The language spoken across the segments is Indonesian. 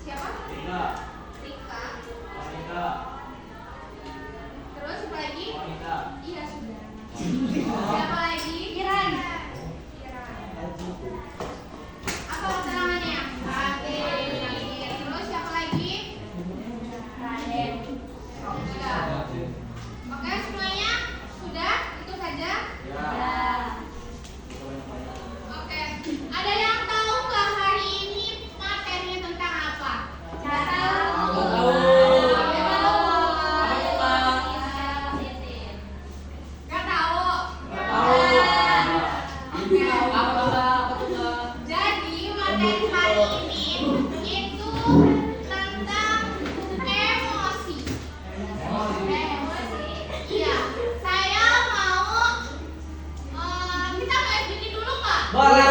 Siapa? Rika. Rika. Monika. Terus siapa lagi? Monika. Iya sudah. Siapa lagi? Kiran. Apa keterangannya? Raden. Terus siapa lagi? Raden. Sudah. Oke semuanya sudah itu saja. Ya. Oke. Ada yang tahu nggak hari ini materinya tentang apa? Nggak tahu. Nggak tahu. Jadi materi hari ini itu tentang emosi. Iya, saya mau kita mulai sedikit dulu nggak? Boleh.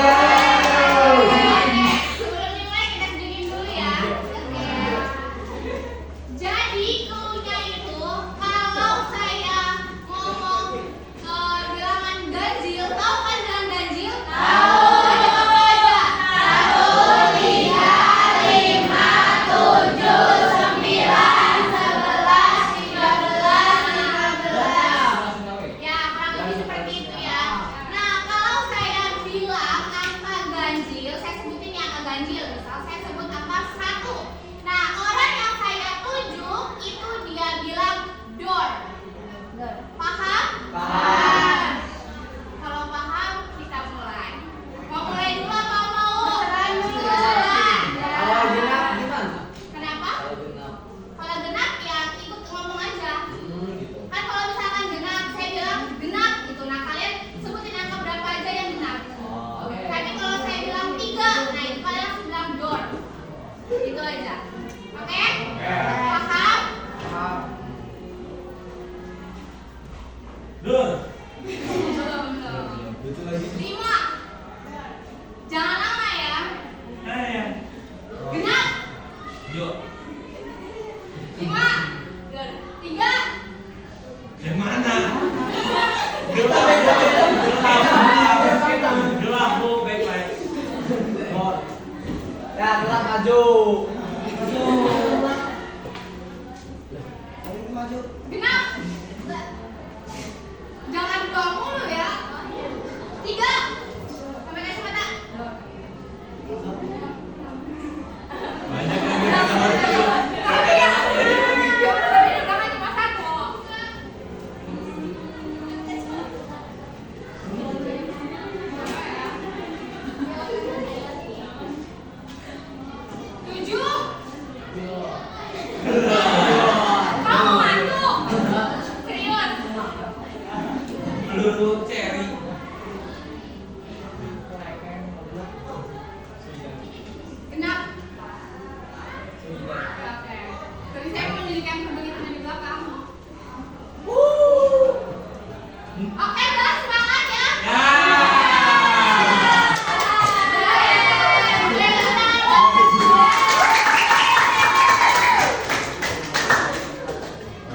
Sebelum dimulai kita sedikit dulu ya. Jadi cluenya itu kalau saya ngomong bilangan ganjil, tahu kan bilangan ganjil? Tahu. Ada apa aja? 1, 3, 5, 7, 9, 11, 13, 15. Ya, kurang lebih seperti itu ya. Nah, kalau saya bilang angka ganjil, saya sebutin ya angka ganjil. Misal saya sebut angka 1. Nah, orang yang saya tuju itu dia bilang door. Paham? Paham. Kalau paham, kita mulai. Mau mulai dulu apa mau? Jalan. Kalau genap gimana? Kenapa? Kalau genap. Kalau genap ya ikut ngomong aja. Gitu. Kan kalau misalkan genap, saya bilang genap gitu. Nah, kalian sebutin angka berapa aja yang genap. Oke. Tapi kalau saya bilang 3, nah itu kalian langsung bilang door. Itu aja. Oke? Paham? Dur. Belum. Itu lagi. 5. Jangan lama ya. Ya. Genap. Yuk. 5. 3. Yang mana? Gelap, Bu, baik-baik. Ya, gelap maju. Maju. Genap. Jangan doang mulu ya. 3. Sampai kasih mata. Banyak lagi nomor tujuh. Jangan cuma 1. 7. Kamu ngantuk. Serius. Peluru cherry. Genap. Oke. Tadi saya mau menunjukkan begitu di belakang. Oke, udah semangat ya.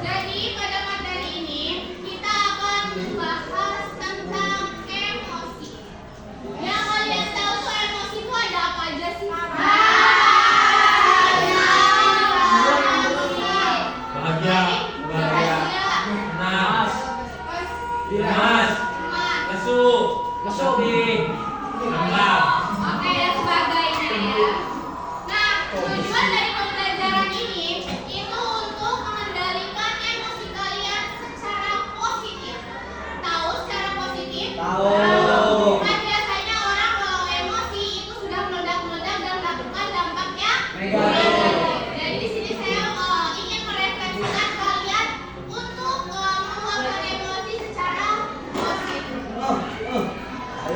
Jadi pada materi ini kita akan membahas tentang emosi. Yang kalian tahu tuh emosi itu ada apa aja sih? Bahagia, bahagia. Panas, panas. Lesu, sedih, lengkap. Oke, dan sebagainya ya. Nah, tujuan dari pembelajaran ini itu untuk mengendalikan emosi kalian secara positif. Tahu secara positif? Tahu. Kan biasanya orang kalau emosi itu sudah meledak-meledak dan melakukan dampaknya Negatif. Jadi di sini saya ingin merefleksikan kalian untuk meluapkan emosi secara positif.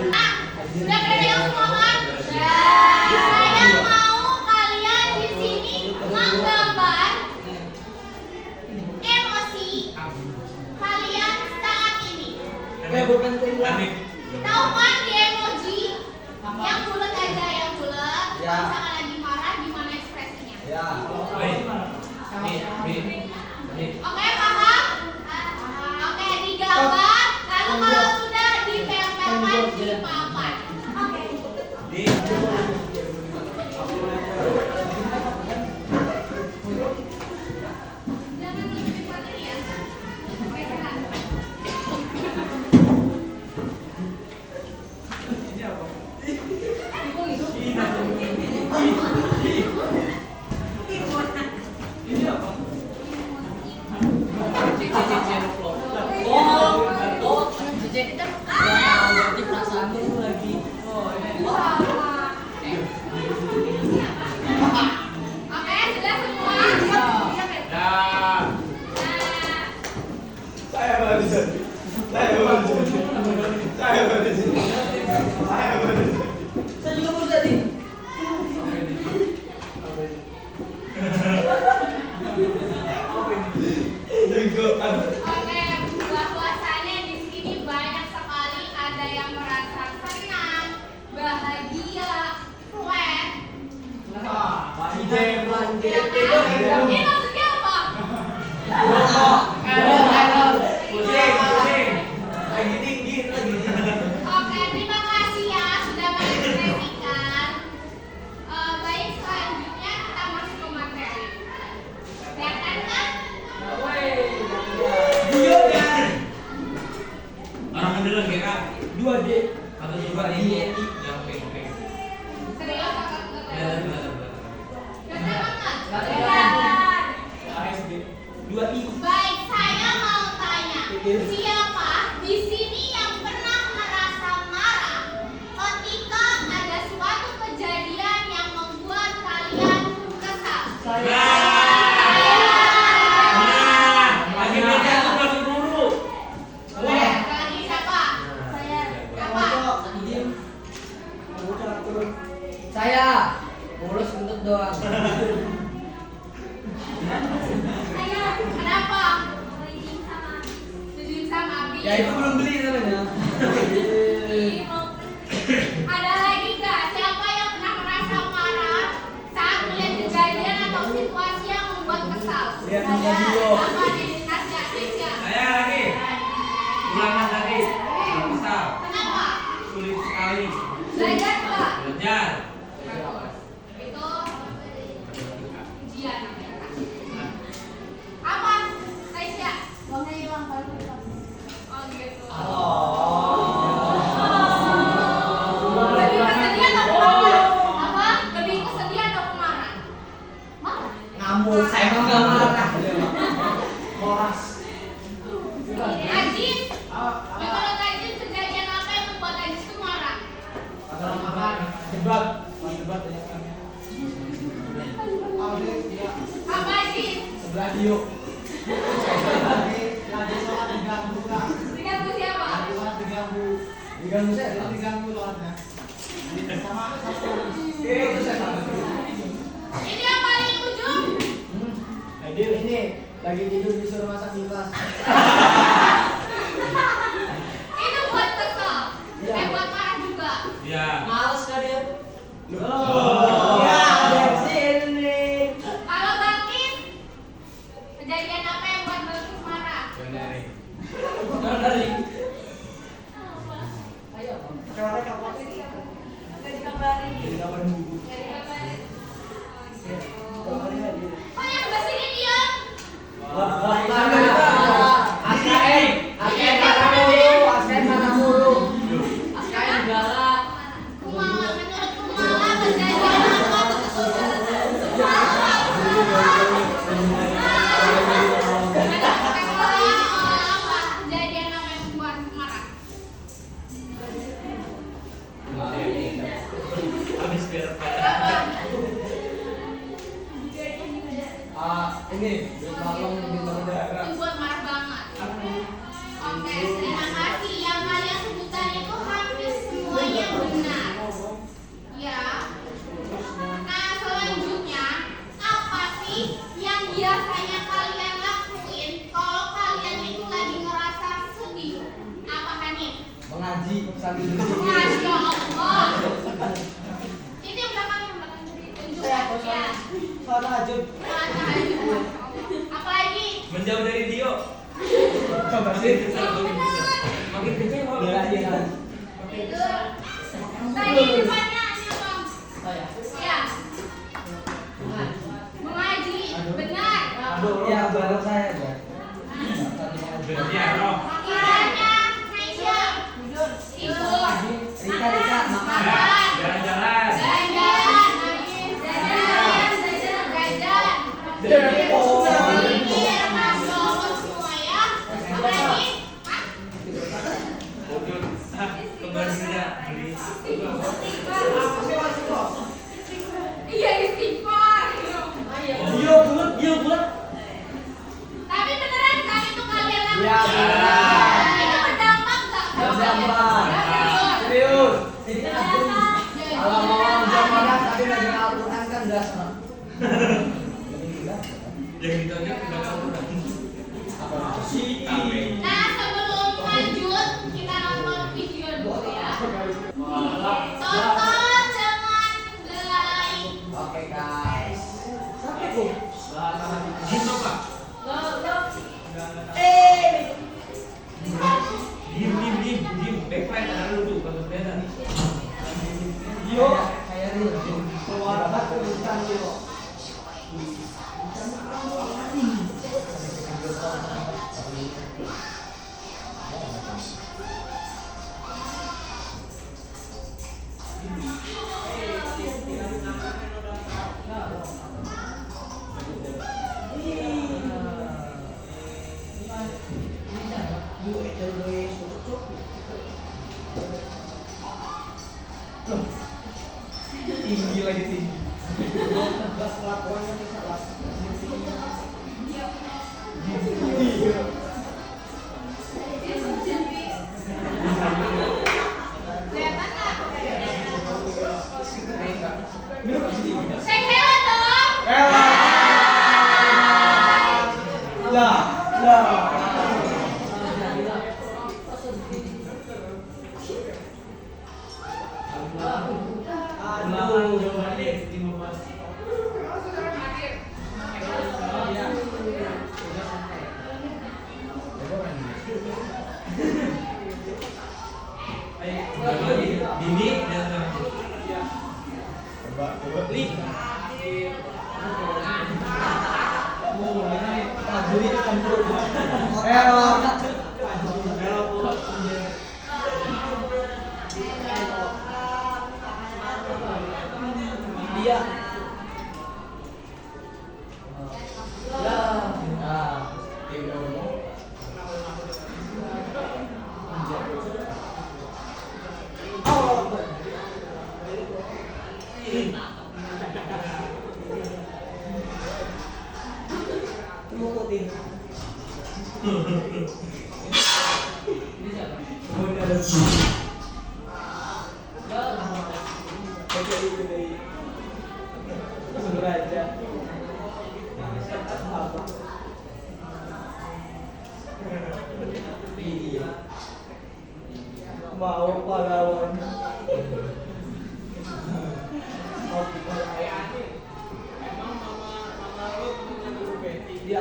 Nah, sudah pada yang semua kan? Saya mau kalian di sini menggambar emosi kalian saat ini. Oke, bukan tinggal. Panik. Tahu kan di emoji yang bulat aja yang bulat. Ya. Kalau misalkan lagi marah, gimana ekspresinya? Ya. Oke, paham? Oke, digambar. Lalu kalau sudah ditempelkan di papan. Oke. Di Oke, bahwasannya di sini banyak sekali ada yang merasa senang, bahagia, flat. Ini maksudnya apa? Pusing. Lagi tinggi lagi. Oke, terima kasih ya sudah mengekspresikan. Baik, selanjutnya kita masuk ke materi. Kelihatan kan? Dia kan. Orang beneran ya kak? 2D. Atau coba ini? Ya oke. Serius kakak nggak Kelihatan, tahu? kelihatan. Kelihatan banget? ASD. 2I. Baik, saya mau tanya, siapa di sini yang pernah merasa marah ketika ada suatu kejadian yang membuat kalian kesal? Lagi meja tuh masuk dulu. Lagi siapa? Apa? Saya ngurus untuk doang. Kenapa? Setuju sama Abi? Ya itu belum beli namanya. Ada lagi nggak? Siapa yang pernah merasa marah saat melihat kejadian atau situasi yang membuat kesal? Lihat video. Apa nih? Tasya, Tasya. Saya lagi. Ulangan tadi. Misal. Kenapa? Sulit sekali. Belajar nggak? Belajar. Itu ujian. Apa? Tasya. Uangnya hilang kalau hilang. Oh gitu. Lebih kesedihan atau pemarah? Apa? Lebih kesedihan atau pemarah? Marah. Ngamuk. Saya emang gak marah. Moras. Ajis. Menurut Ajis kejadian apa yang membuat Ajis itu marah? Masalah makan. Debat. Debat ya kan. Apa Ajis? Radio. Diganggu siapa? Diganggu saya. Itu saya. Ini yang paling ujung. Adil ini lagi tidur disuruh masak kipas. Itu buat kesel. Iya. Buat marah juga. Ya. Males kali ya. Oh. Ya, ada sini. Kalau Bangkit, kejadian apa yang buat Bangkit marah? Benerin. Dari. Ayo. Coba kapan? Jadi kabarin. Jadi kapan buku? Jadi kabarin. Kapan aja. Oh yang sebelah sini diam. ASKN mana mulu? ASKN galak. Kumala, menurut Kumala kejadian apa? Kejadian apa yang membuat marah? Habis biar Ini balong bintang udara. Itu buat marah banget. Oke, terima kasih. Yang kalian sebutkan itu hampir semuanya benar. Ya. Nah, selanjutnya apa sih yang biasanya kalian lakuin kalau kalian itu lagi ngerasa sedih? Apa Hanif? Mengaji sambil Masya Allah. Ini yang belakang tunjuk ya. Sholat tahajud. Apa lagi? menjauh dari Dio. Coba sih. Makin kecewa. Belajar. Tidur. Tadi depannya siapa? Saya. Ya. Mengaji. Benar. Aduh, ya bareng saya aja. Ya, Roh. Kiranya Aisyah. Tidur. Rika makan. Jalan-jalan. Jalan-jalan. Mikir, Masya Allah semua ya. Apa lagi? Hah? Kembali tidak beli. Iya istighfar. Dia bulat. Tapi beneran kan itu kalian lakukan? Iya, beneran. Itu berdampak nggak? Berdampak. Serius. Kalau mau jam malam tapi lagi Al-Quran kan gas. Yang ditanya tidak tahu. Apa? Diem apa? Diem. Backfire tangan lu tuh, bagus beda. Yo, kayak ini. Suara batu bukan yo. Tinggi lagi tinggi. Say hello dong. Dini dan Li. Iya. Mau pahlawan. Iya.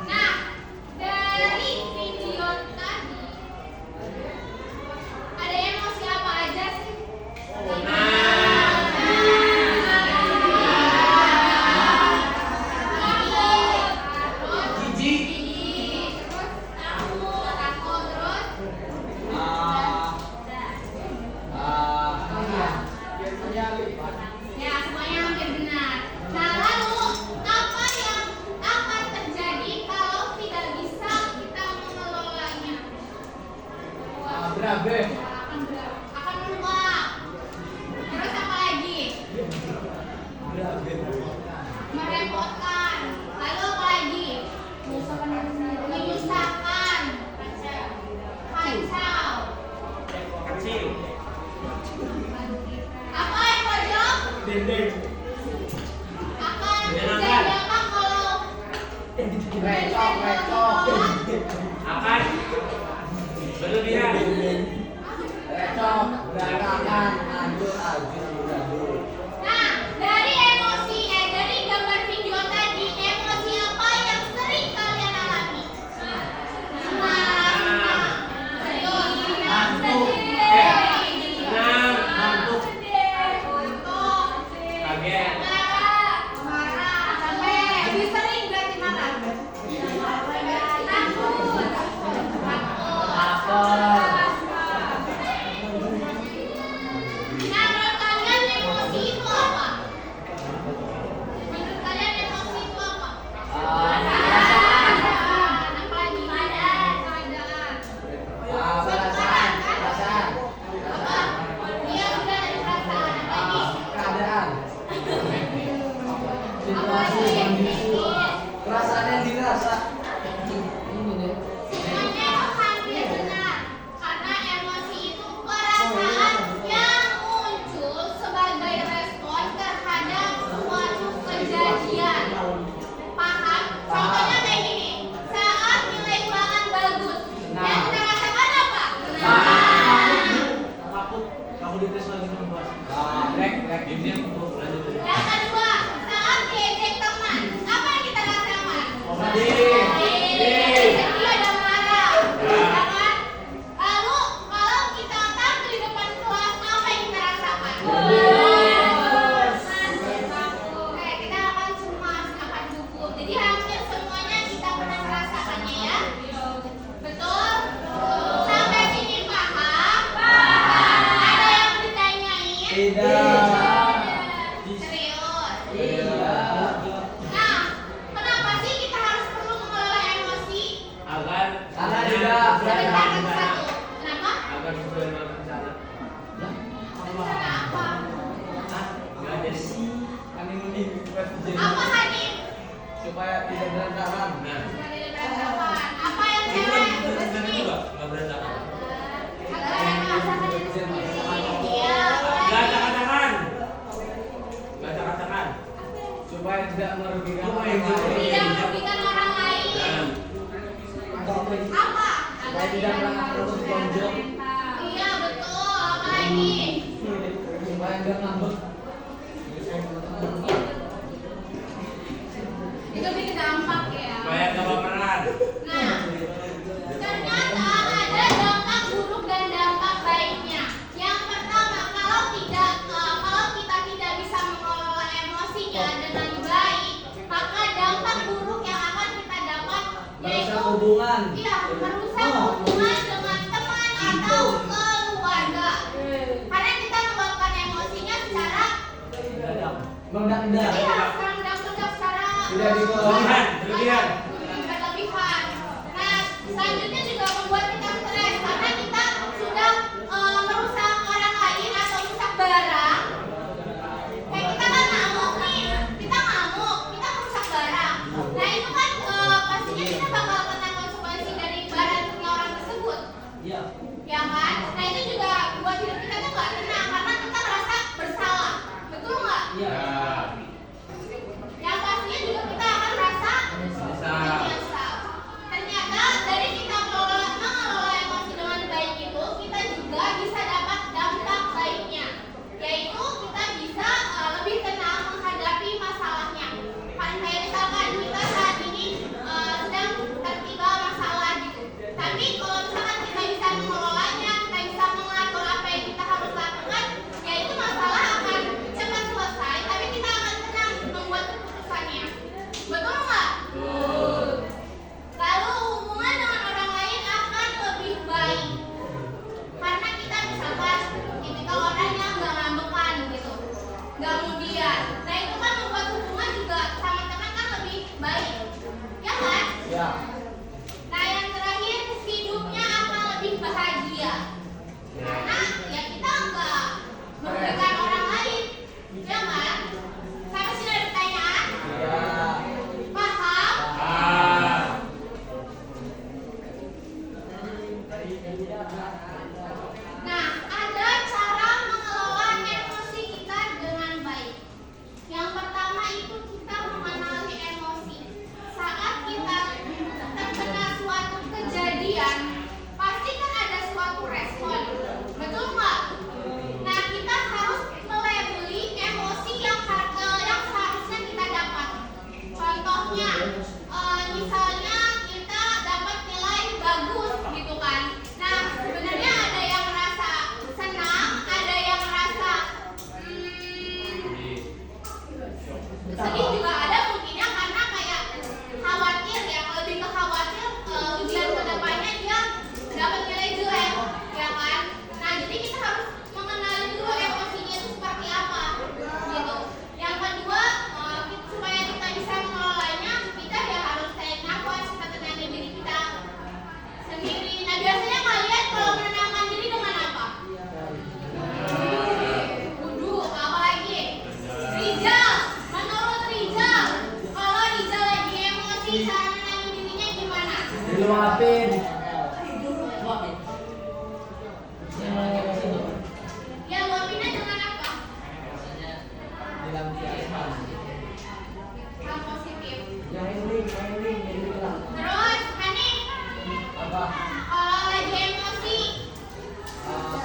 Nah, dari video tadi ada emosi apa aja sih? Jijik, terus takut, terus ya semuanya hampir benar. Nah lalu apa yang akan terjadi kalau tidak bisa kita mengelolanya? Berabe. Akan meluap. Terus apa lagi? Merepotkan. Lalu apa lagi? Menyusahkan. Kacau. Kecil. Apa yang pojok? Dendeng. Akan terjadi apa kalau Akan berlebihan. Berantakan, lanjut. Nah, dari dari gambar video tadi, emosi apa yang sering kalian alami? Senang, sedih, untung, Kaget. marah, capek. Lebih sering berarti marah. Takut. Rek. Diam lanjut. Yang kedua, saat diejek teman, apa yang kita rasakan? Sedih. Dia ada marah, ya kan? Lalu kalau kita tampil di depan kelas, apa yang kita rasakan? Oke, kita akan cemas, akan gugup. Jadi hampir semuanya kita pernah merasakannya ya. Betul? Sampai sini paham? Ada yang ditanyain? Tidak. Serius? Tidak. Nah, kenapa sih kita harus perlu mengelola emosi? Agar Karena tidak Sebentar, satu. Kenapa? agar sesuai dengan rencana. Rencana apa? Nggak ada sih. Apa Hanif? Supaya tidak berantakan. Nah, Sebagai berantakan. Apa yang itu cewek itu itu rencana sendiri? juga nggak berantakan. Agar yang merasakan diri sendiri. Iya, Nggak lagi. katakan. Nggak katakan. Supaya tidak merugikan Apa orang yang lain. Tidak merugikan orang lain. Nah, Apa? Supaya tidak melakukan tonjok. Iya, betul. Apa lagi? Supaya tidak ngambek. Itu bikin dampak ya. supaya nggak baperan. Nah, ternyata ada dampak buruk dan dampak baiknya. Yang pertama, kalau kita tidak bisa mengelola emosinya dengan baik, maka dampak buruk yang akan kita dapat yaitu Merusak hubungan. merusak hubungan dengan teman atau keluarga. Karena kita meluapkan emosinya secara Mendak-ndak. secara Tidak dikelola. Berlebihan. berlebihan. Nah, selanjutnya juga membuat kita stres karena kita sudah merusak orang lain atau merusak barang. Kayak kita kan ngamuk nih, kita merusak barang. Nah itu kan pastinya kita bakal kena konsekuensi dari barangnya orang tersebut, Iya. ya kan? Nah itu juga buat hidup kita tuh nggak tenang karena kita merasa bersalah, betul nggak? Iya. Yang pastinya juga kita akan merasa Menyesal. menyesal. Ternyata dari kita mengelola emosi dengan baik itu, kita juga bisa dapat dampak baiknya, yaitu kita bisa lebih tenang menghadapi masalahnya. Kayak misalkan kita saat ini sedang tertimpa masalah gitu. Tapi kalau misalkan kita bisa mengelolanya, kita bisa mengatur apa yang kita harus lakukan, yaitu masalah akan cepat selesai. Tapi kita akan tenang membuat keputusannya. Betul nggak? Lalu hubungan dengan orang lain akan lebih baik karena kita misalkan tipikal orang yang nggak ngambekan gitu, nggak mudian. Nah itu kan membuat hubungan juga sama teman kan lebih baik, ya kan? Iya. Nah yang terakhir hidupnya akan lebih bahagia karena ya kita nggak merugikan orang lain, ya kan? Sampai sini ada pertanyaan? Iya. Paham? Ah. Nah, ada cara mengelola emosi kita dengan baik. Yang pertama itu kita mengenali emosi. Saat kita terkena suatu kejadian, pasti kan ada suatu respon. Betul nggak? Nah, kita harus melabeli emosi yang seharusnya kita dapat. Contohnya, misalnya kita dapat nilai bagus gitu kan. Nah, sebenarnya ada yang merasa senang, ada yang merasa sedih juga ada mungkinnya karena kayak khawatir ya, lebih ke khawatir ujian kedepannya dia dapat nilai jelek, ya kan? Nah, jadi kita harus mengenali dulu emosinya itu seperti apa, gitu. Yang kedua, supaya kita bisa mengelolanya, kita ya harus tarik nafas, kita tenangin diri kita sendiri. Nah, biasanya kalian kalau menenangkan diri dengan apa? Wudhu, apa lagi? Rizal, menurut Rizal, kalau Rizal lagi emosi, cara menenangin dirinya gimana? Diluapin. Ya, luapinnya dengan apa? Dilampiaskan. Hal positif. Yang healing, lah. Terus, Hanif, Apa? kalau lagi emosi,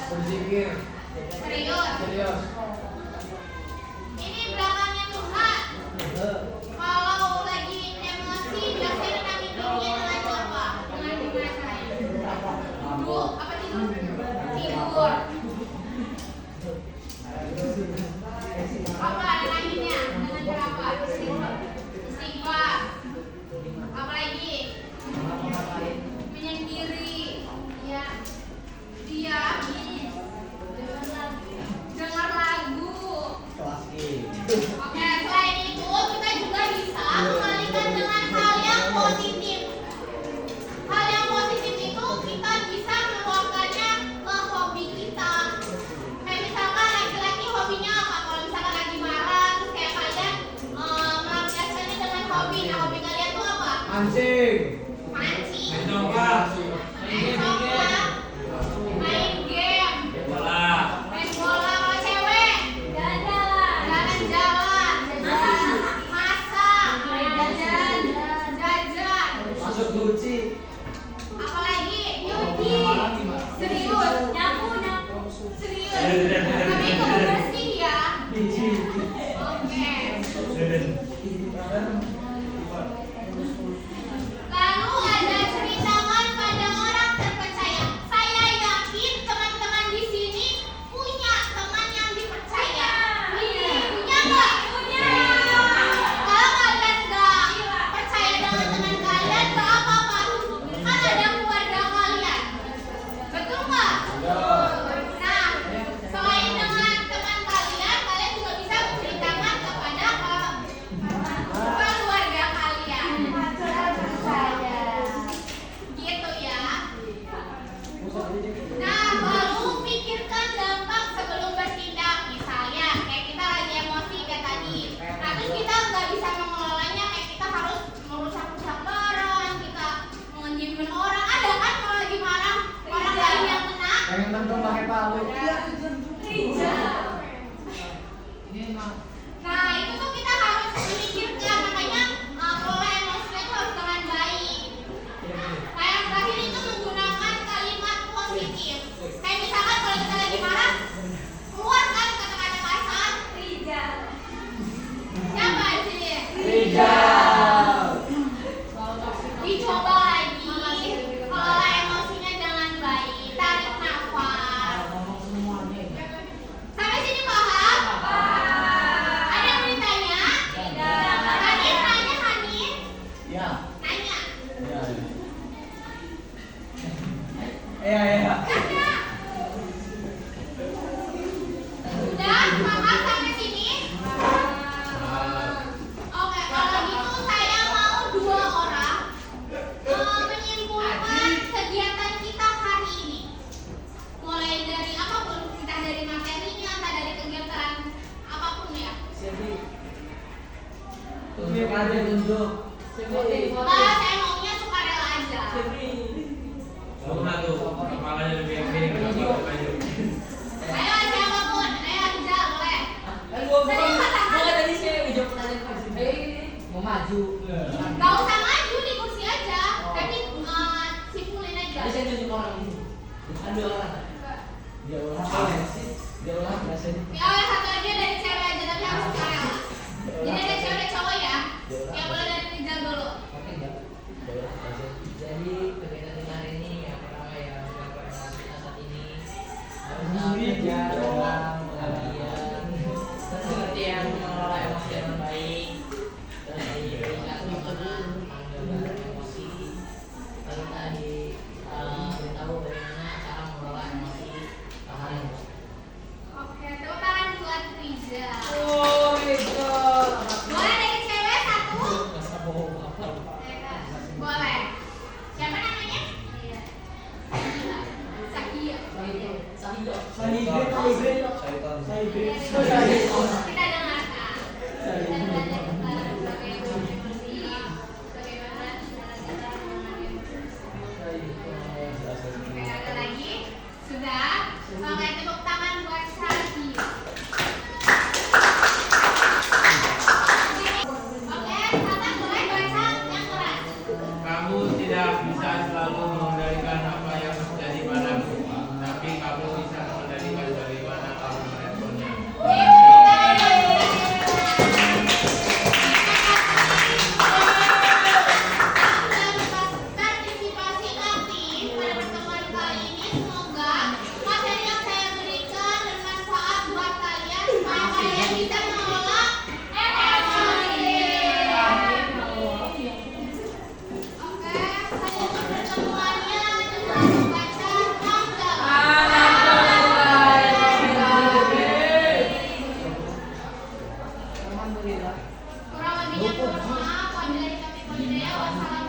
Berzikir. serius. Serius. Ini belakangnya Tuhan. Kalau lagi emosi biasanya nenanginnya dengan apa? Dengan gimana? Duduk apa tidur? Tidur. Apa nenanginnya? Dengan cara apa? Istighfar. Apa lagi? Menyendiri. Ya. Diam. Dengar lagu. Oke, selain itu kita juga bisa mengalihkan dengan hal yang positif. Hal yang positif itu kita bisa meluangkannya ke hobi kita. Kayak misalkan laki-laki hobinya apa? Kalau misalkan lagi marah, terus kayak kalian melampiaskannya dengan hobi. Nah, hobi kalian tuh apa? Mancing. Mancing. Main congklak. Main congklak. Main game. Bola. Main bola sama cewek. Jalan-jalan. Masak. Jajan. Masuk nyuci. Apalagi nyuci. Serius. Nyapu. Serius. Tapi itu bersih ya. Oke. Lalu ada ceritakan pada orang terpercaya. Saya yakin teman-teman di sini punya teman yang dipercaya. Punya nggak? Punya. Kalau kalian nggak percaya dengan teman kalian, nggak apa-apa. Kan ada keluarga kalian. Betul nggak? Nah, selain dengan teman kalian, kalian juga bisa menceritakan kepada keluarga kalian. Gitu ya. Nah, lalu pikirkan dampak sebelum bertindak. Misalnya, kayak kita lagi emosi kayak tadi. Nah, terus kita nggak bisa mengelolanya, kayak kita harus merusak-rusak barang, kita menghina orang. Ada kan kalau lagi marah, orang lain yang kena. Pengen nendang pakai palu. Nah, itu tuh kita harus memikirkan, makanya kelola emosinya itu harus dengan baik. Nah, yang terakhir itu menggunakan kalimat positif. Kayak misalkan kalau kita lagi marah, keluarkan kata-kata kasar. Siapa sih? Dicoba lagi. Kelola emosinya dengan baik. Tarik nafas. Sampai sini paham? Ada yang bertanya? Tadi nanya Hanif? Ya. Nanya. Iya. Udah? Paham sampai sini? Oke, kalau gitu saya mau 2 orang menyimpulkan kegiatan kita hari ini. Mulai dari apapun, entah dari materinya, entah dari kegiatan apapun ya. Tunjuk aja tunjuk. Saya maunya sukarela aja. Semua tuh. Kepalanya lebih miring. Maju. Ayo siapapun, ayo Anja boleh. Mau maju. Gak usah maju di kursi aja, tapi simpulin aja. Dia ulang biasanya. Ya, satu aja dari cewek aja, tapi harus sukarela. Jadi ada cewek ada cowok ya. Ya boleh dari Rizal dulu. Jadi kegiatan kita hari ini yang pertama ya mengatur emosi kita saat ini harus belajar tentang pengertian pengertian mengelola emosi dengan baik. Terus tadi peringkat makanan penggambaran emosi. Lalu tadi beritahu bagaimana cara mengelola emosi tahan. Oke, tepuk tangan buat banyak mohon maaf. Wabillahi taufiq wal hidayah. Wassalamualaikum